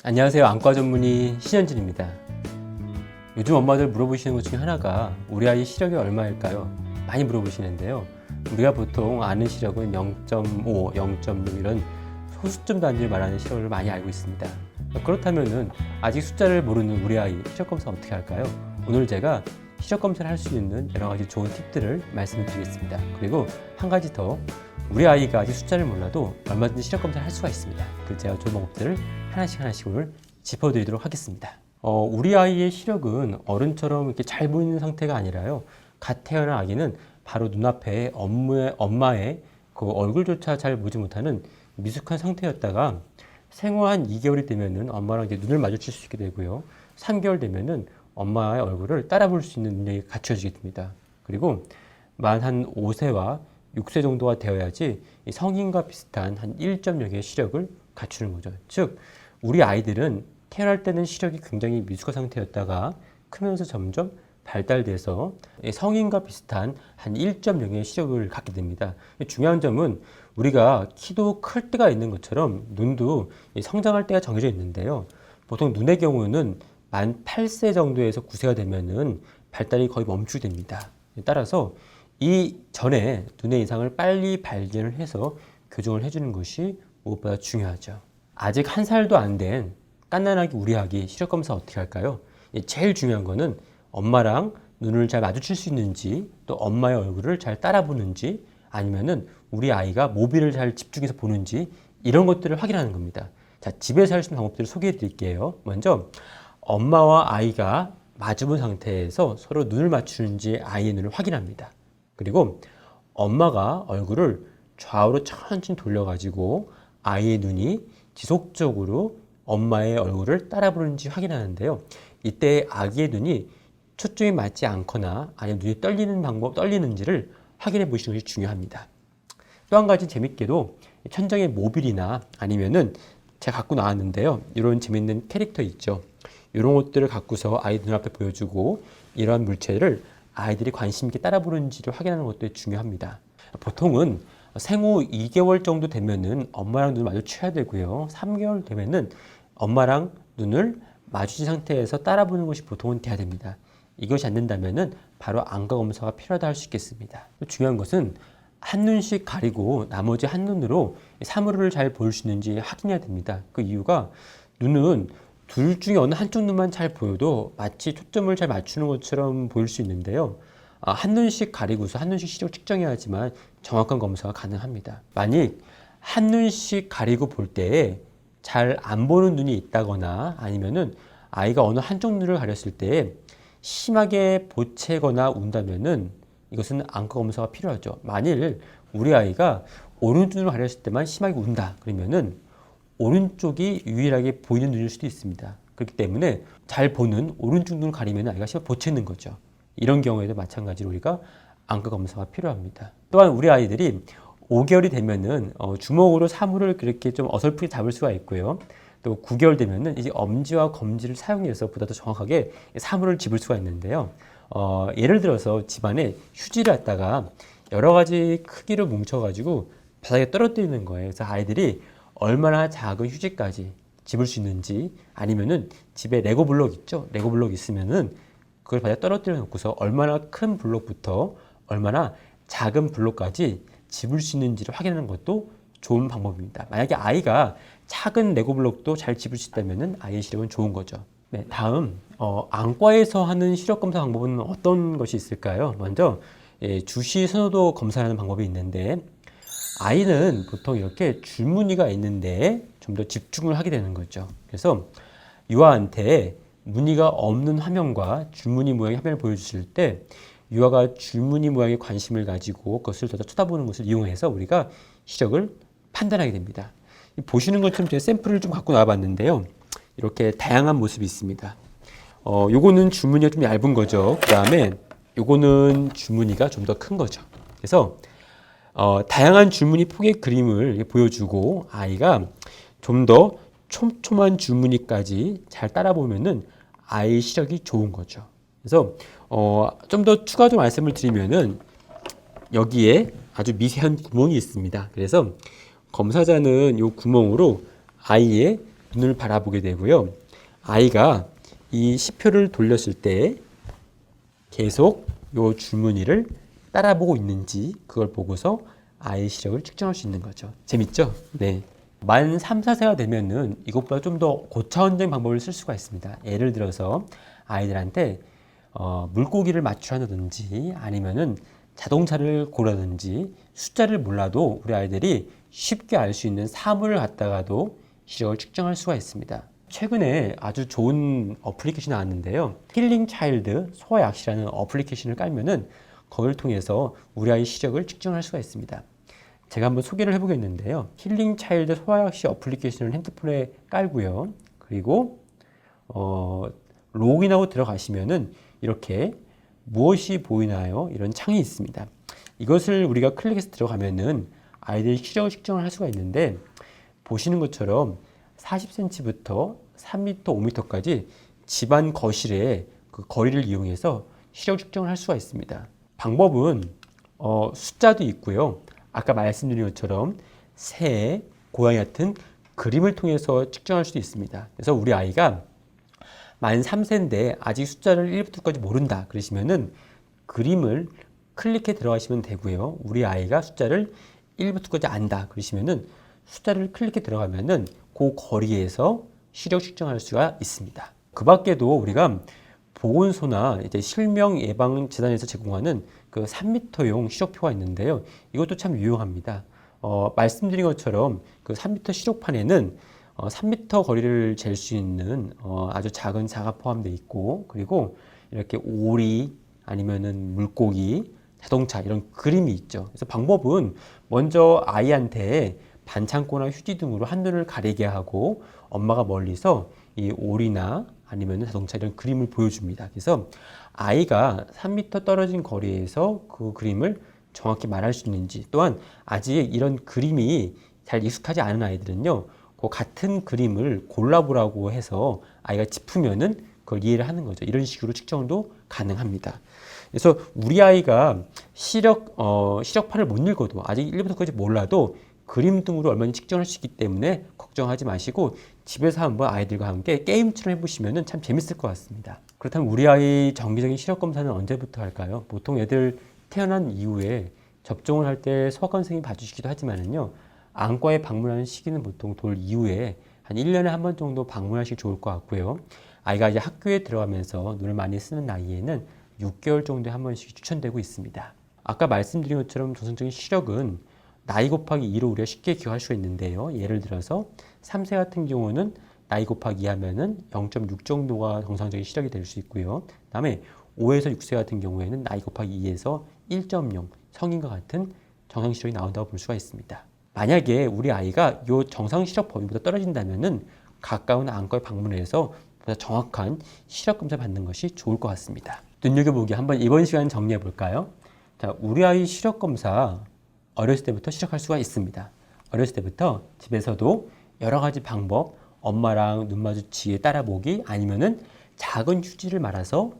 안녕하세요. 안과 전문의 신현진입니다. 요즘 엄마들 물어보시는 것 중에 하나가 우리 아이 시력이 얼마일까요? 많이 물어보시는데요. 우리가 보통 아는 시력은 0.5, 0.6 이런 소수점 단위를 말하는 시력을 많이 알고 있습니다. 그렇다면은 아직 숫자를 모르는 우리 아이 시력 검사 어떻게 할까요? 오늘 제가 시력 검사를 할 수 있는 여러 가지 좋은 팁들을 말씀을 드리겠습니다. 그리고 한 가지 더, 우리 아이가 아직 숫자를 몰라도 얼마든지 시력 검사를 할 수가 있습니다. 그 제가 좋은 방법들을 하나씩 오늘 짚어드리도록 하겠습니다. 우리 아이의 시력은 어른처럼 이렇게 잘 보이는 상태가 아니라요. 갓 태어난 아기는 바로 눈앞에 엄마의 그 얼굴조차 잘 보지 못하는 미숙한 상태였다가 생후 한 2개월이 되면은 엄마랑 이제 눈을 마주칠 수 있게 되고요. 3개월 되면은 엄마의 얼굴을 따라 볼 수 있는 능력이 갖춰지게 됩니다. 그리고 만 한 5세와 6세 정도가 되어야지 성인과 비슷한 한 1.0의 시력을 갖추는 거죠. 즉, 우리 아이들은 태어날 때는 시력이 굉장히 미숙한 상태였다가 크면서 점점 발달돼서 성인과 비슷한 한 1.0의 시력을 갖게 됩니다. 중요한 점은 우리가 키도 클 때가 있는 것처럼 눈도 성장할 때가 정해져 있는데요. 보통 눈의 경우는 만 8세 정도에서 9세가 되면은 발달이 거의 멈추게 됩니다. 따라서 이 전에 눈의 이상을 빨리 발견을 해서 교정을 해주는 것이 무엇보다 중요하죠. 아직 1살도 안 된 갓난아기 우리 아기 시력 검사 어떻게 할까요? 제일 중요한 거는 엄마랑 눈을 잘 마주칠 수 있는지, 또 엄마의 얼굴을 잘 따라 보는지, 아니면은 우리 아이가 모비를 잘 집중해서 보는지, 이런 것들을 확인하는 겁니다. 자, 집에서 할 수 있는 방법들을 소개해 드릴게요. 먼저 엄마와 아이가 마주본 상태에서 서로 눈을 맞추는지 아이의 눈을 확인합니다. 그리고 엄마가 얼굴을 좌우로 천천히 돌려가지고 아이의 눈이 지속적으로 엄마의 얼굴을 따라 보는지 확인하는데요. 이때 아기의 눈이 초점이 맞지 않거나 아니면 눈이 떨리는지를 확인해 보시는 것이 중요합니다. 또 한 가지 재밌게도 천장에 모빌이나 아니면은 제가 갖고 나왔는데요. 이런 재밌는 캐릭터 있죠. 이런 것들을 갖고서 아이 눈앞에 보여주고 이러한 물체를 아이들이 관심 있게 따라 보는지를 확인하는 것도 중요합니다. 보통은 생후 2개월 정도 되면은 엄마랑 눈을 마주쳐야 되고요. 3개월 되면은 엄마랑 눈을 마주친 상태에서 따라 보는 것이 보통은 돼야 됩니다. 이것이 안 된다면은 바로 안과 검사가 필요하다 할 수 있겠습니다. 중요한 것은 한 눈씩 가리고 나머지 한 눈으로 사물을 잘 볼 수 있는지 확인해야 됩니다. 그 이유가 눈은 둘 중에 어느 한쪽 눈만 잘 보여도 마치 초점을 잘 맞추는 것처럼 보일 수 있는데요. 한 눈씩 가리고서 한 눈씩 시력을 측정해야 하지만 정확한 검사가 가능합니다. 만약 한 눈씩 가리고 볼 때에 잘 안 보는 눈이 있다거나 아니면은 아이가 어느 한쪽 눈을 가렸을 때 심하게 보채거나 운다면은 이것은 안과 검사가 필요하죠. 만일 우리 아이가 오른쪽을 가렸을 때만 심하게 운다 그러면은 오른쪽이 유일하게 보이는 눈일 수도 있습니다. 그렇기 때문에 잘 보는 오른쪽 눈을 가리면 아이가 심하게 보채는 거죠. 이런 경우에도 마찬가지로 우리가 안과 검사가 필요합니다. 또한 우리 아이들이 5개월이 되면은 주먹으로 사물을 그렇게 좀 어설프게 잡을 수가 있고요. 또 9개월 되면은 이제 엄지와 검지를 사용해서 보다 더 정확하게 사물을 집을 수가 있는데요. 예를 들어서 집안에 휴지를 갖다가 여러 가지 크기로 뭉쳐가지고 바닥에 떨어뜨리는 거예요. 그래서 아이들이 얼마나 작은 휴지까지 집을 수 있는지, 아니면은 집에 레고 블록 있죠? 레고 블록 있으면은 그걸 바닥에 떨어뜨려 놓고서 얼마나 큰 블록부터 얼마나 작은 블록까지 집을 수 있는지를 확인하는 것도 좋은 방법입니다. 만약에 아이가 작은 레고 블록도 잘 집을 수 있다면은 아이의 시력은 좋은 거죠. 네, 다음 안과에서 하는 시력 검사 방법은 어떤 것이 있을까요? 먼저 주시 선호도 검사하는 방법이 있는데, 아이는 보통 이렇게 줄무늬가 있는데 좀 더 집중을 하게 되는 거죠. 그래서 유아한테 무늬가 없는 화면과 줄무늬 모양의 화면을 보여주실 때 유아가 줄무늬 모양에 관심을 가지고 그것을 더 쳐다보는 것을 이용해서 우리가 시력을 판단하게 됩니다. 보시는 것처럼 제가 샘플을 좀 갖고 나와봤는데요. 이렇게 다양한 모습이 있습니다. 요거는 줄무늬가 좀 얇은 거죠. 그 다음에 요거는 줄무늬가 좀 더 큰 거죠. 그래서 다양한 줄무늬 폭의 그림을 보여주고 아이가 좀 더 촘촘한 줄무늬까지 잘 따라보면은 아이의 시력이 좋은 거죠. 그래서 좀 더 추가적으로 말씀을 드리면은 여기에 아주 미세한 구멍이 있습니다. 그래서 검사자는 이 구멍으로 아이의 눈을 바라보게 되고요. 아이가 이 시표를 돌렸을 때 계속 요 줄무늬를 따라보고 있는지 그걸 보고서 아이의 시력을 측정할 수 있는 거죠. 재밌죠? 네. 만 3, 4세가 되면은 이것보다 좀 더 고차원적인 방법을 쓸 수가 있습니다. 예를 들어서 아이들한테 물고기를 맞추라든지 아니면은 자동차를 고르든지 숫자를 몰라도 우리 아이들이 쉽게 알 수 있는 사물을 갖다가도 시력을 측정할 수가 있습니다. 최근에 아주 좋은 어플리케이션이 나왔는데요. 힐링 차일드 소아약시라는 어플리케이션을 깔면은 그걸 통해서 우리 아이 시력을 측정할 수가 있습니다. 제가 한번 소개를 해보겠는데요. 힐링 차일드 소아약시 어플리케이션을 핸드폰에 깔고요. 그리고 로그인하고 들어가시면은 이렇게 무엇이 보이나요? 이런 창이 있습니다. 이것을 우리가 클릭해서 들어가면은 아이들의 시력을 측정을 할 수가 있는데 보시는 것처럼 40cm부터 3m, 5m까지 집안 거실의 그 거리를 이용해서 시력 측정을 할 수가 있습니다. 방법은 숫자도 있고요. 아까 말씀드린 것처럼 새, 고양이 같은 그림을 통해서 측정할 수도 있습니다. 그래서 우리 아이가 만 3세인데 아직 숫자를 1부터 9까지 모른다 그러시면은 그림을 클릭해 들어가시면 되고요. 우리 아이가 숫자를 1부터 9까지 안다 그러시면은 숫자를 클릭해 들어가면은 그 거리에서 시력 측정할 수가 있습니다. 그 밖에도 우리가 보건소나 이제 실명예방재단에서 제공하는 그 3m용 시력표가 있는데요. 이것도 참 유용합니다. 말씀드린 것처럼 그 3m 시력판에는 3m 거리를 잴 수 있는 아주 작은 자가 포함되어 있고, 그리고 이렇게 오리 아니면은 물고기, 자동차 이런 그림이 있죠. 그래서 방법은 먼저 아이한테 반창고나 휴지 등으로 한눈을 가리게 하고 엄마가 멀리서 이 오리나 아니면 자동차 이런 그림을 보여줍니다. 그래서 아이가 3m 떨어진 거리에서 그 그림을 정확히 말할 수 있는지, 또한 아직 이런 그림이 잘 익숙하지 않은 아이들은요, 그 같은 그림을 골라보라고 해서 아이가 짚으면은 그걸 이해를 하는 거죠. 이런 식으로 측정도 가능합니다. 그래서 우리 아이가 시력판을 못 읽어도 아직 1부터까지 몰라도 그림 등으로 얼마나 측정할 수 있기 때문에 걱정하지 마시고 집에서 한번 아이들과 함께 게임처럼 해보시면 참 재밌을 것 같습니다. 그렇다면 우리 아이 정기적인 시력 검사는 언제부터 할까요? 보통 애들 태어난 이후에 접종을 할 때 소아과 선생님이 봐주시기도 하지만은요, 안과에 방문하는 시기는 보통 돌 이후에 한 1년에 한 번 정도 방문하시기 좋을 것 같고요. 아이가 이제 학교에 들어가면서 눈을 많이 쓰는 나이에는 6개월 정도에 한 번씩 추천되고 있습니다. 아까 말씀드린 것처럼 정상적인 시력은 나이 곱하기 2로 우리가 쉽게 기억할 수가 있는데요. 예를 들어서 3세 같은 경우는 나이 곱하기 2 하면은 0.6 정도가 정상적인 시력이 될 수 있고요. 다음에 5에서 6세 같은 경우에는 나이 곱하기 2에서 1.0 성인과 같은 정상 시력이 나온다고 볼 수가 있습니다. 만약에 우리 아이가 이 정상 시력 범위보다 떨어진다면은 가까운 안과에 방문해서 보다 정확한 시력 검사 받는 것이 좋을 것 같습니다. 눈여겨보기 한번 이번 시간 정리해 볼까요? 자, 우리 아이 시력 검사 어렸을 때부터 시작할 수가 있습니다. 어렸을 때부터 집에서도 여러 가지 방법, 엄마랑 눈 마주치게 따라보기, 아니면은 작은 휴지를 말아서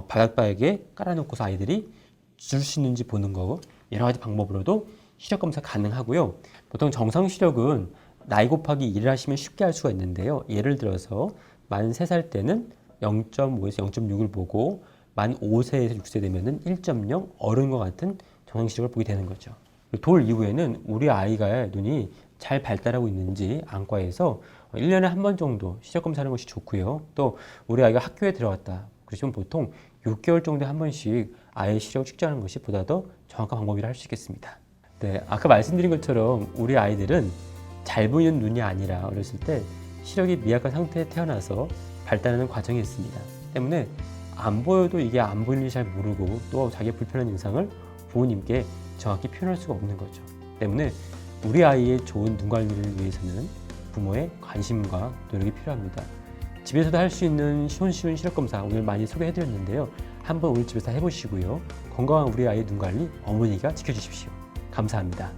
바닥바닥에 깔아놓고서 아이들이 줄 수 있는지 보는 거, 여러 가지 방법으로도 시력 검사 가능하고요. 보통 정상 시력은 나이 곱하기 1을 하시면 쉽게 할 수가 있는데요. 예를 들어서 만 3살 때는 0.5에서 0.6을 보고 만 5세에서 6세 되면은 1.0 어른과 같은 정상 시력을 보게 되는 거죠. 돌 이후에는 우리 아이가 눈이 잘 발달하고 있는지 안과에서 1년에 한 번 정도 시력 검사하는 것이 좋고요. 또 우리 아이가 학교에 들어갔다 그러시면 보통 6개월 정도에 한 번씩 아이의 시력을 측정하는 것이 보다 더 정확한 방법이라 할 수 있겠습니다. 네, 아까 말씀드린 것처럼 우리 아이들은 잘 보이는 눈이 아니라 어렸을 때 시력이 미약한 상태에 태어나서 발달하는 과정이 있습니다. 때문에 안 보여도 이게 안 보이는지 잘 모르고 또 자기의 불편한 증상을 부모님께 정확히 표현할 수가 없는 거죠. 때문에 우리 아이의 좋은 눈 관리를 위해서는 부모의 관심과 노력이 필요합니다. 집에서도 할 수 있는 쉬운 시력 검사 오늘 많이 소개해드렸는데요. 한번 오늘 집에서 해보시고요. 건강한 우리 아이의 눈 관리 어머니가 지켜주십시오. 감사합니다.